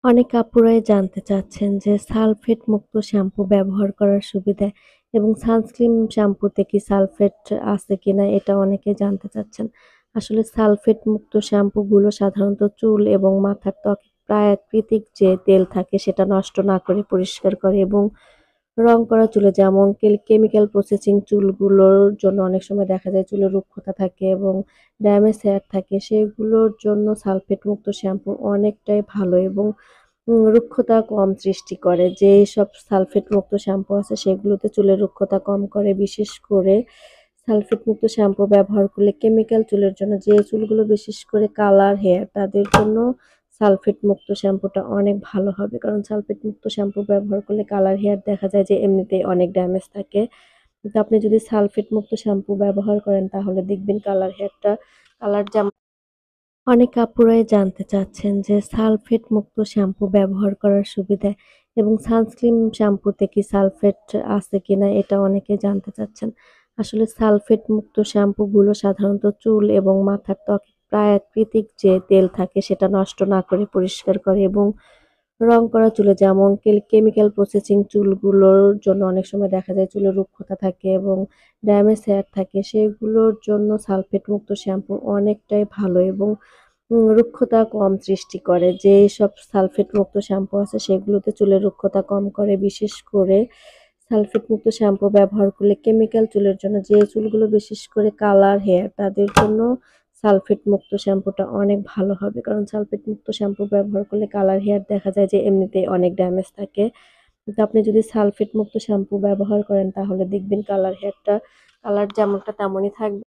অনেক আপুরাই জানতে চাচ্ছেন যে সালফেট মুক্ত শ্যাম্পু ব্যবহার করার সুবিধা এবং সানস্ক্রিন শ্যাম্পুতে কি সালফেট আছে কিনা এটা অনেকে জানতে চাচ্ছেন। আসলে সালফেট মুক্ত শ্যাম্পুগুলো সাধারণত চুল এবং মাথার ত্বকে প্রাকৃতিক যে তেল থাকে সেটা নষ্ট না করে পরিষ্কার করে এবং রং করা চুলে যেমন কেমিক্যাল প্রসেসিং চুলগুলোর জন্য অনেক সময় দেখা যায় চুলে রুক্ষতা থাকে এবং ড্যামেজ হেয়ার থাকে সেগুলোর জন্য সালফেট মুক্ত শ্যাম্পু অনেকটাই ভালো এবং রুক্ষতা কম সৃষ্টি করে। যেসব সালফেট মুক্ত শ্যাম্পু আছে সেগুলোতে চুলের রুক্ষতা কম করে। বিশেষ করে সালফেট মুক্ত শ্যাম্পু ব্যবহার করলে কেমিক্যাল চুলের জন্য যে চুলগুলো বিশেষ করে কালার হেয়ার তাদের জন্য সালফেট মুক্ত শ্যাম্পুটা অনেক ভালো হবে। কারণ সালফেট মুক্ত শ্যাম্পু ব্যবহার করলে কালার হেয়ার দেখা যায় যে এমনিতেই অনেক ড্যামেজ থাকে। কিন্তু আপনি যদি সালফেট মুক্ত শ্যাম্পু ব্যবহার করেন তাহলে দেখবেন কালার হেয়ারটা কালার যেমন অনেক আপুরাই জানতে চাচ্ছেন যে সালফেট মুক্ত শ্যাম্পু ব্যবহার করার সুবিধা এবং সানস্ক্রিন শ্যাম্পুতে কি সালফেট আছে কিনা এটা অনেকে জানতে চাচ্ছেন। আসলে সালফেট মুক্ত শ্যাম্পুগুলো সাধারণত চুল এবং মাথার ত্বকে প্রাকৃতিক যে তেল থাকে সেটা নষ্ট না করে পরিষ্কার করে এবং রং করা চুলে যেমন কেমিক্যাল প্রসেসিং চুলগুলোর জন্য অনেক সময় দেখা যায় চুলে রুক্ষতা থাকে এবং ড্যামেজ হেয়ার থাকে সেগুলোর জন্য সালফেট মুক্ত শ্যাম্পু অনেকটাই ভালো এবং রুক্ষতা কম সৃষ্টি করে। যেসব সালফেট মুক্ত শ্যাম্পু আছে সেগুলোতে চুলের রুক্ষতা কম করে। বিশেষ করে সালফেট মুক্ত শ্যাম্পু ব্যবহার করলে কেমিক্যাল চুলের জন্য যে চুলগুলো বিশেষ করে কালার হেয়ার তাদের জন্য সালফেট মুক্ত শ্যাম্পুটা অনেক ভালো হবে। কারণ সালফেট মুক্ত শ্যাম্পু ব্যবহার করলে কালার হেয়ার দেখা যায় যে এমনিতেই অনেক ড্যামেজ থাকে। কিন্তু আপনি যদি সালফেট মুক্ত শ্যাম্পু ব্যবহার করেন তাহলে দেখবেন কালার হেয়ারটা কালার যেমনটা তেমনই থাকবে।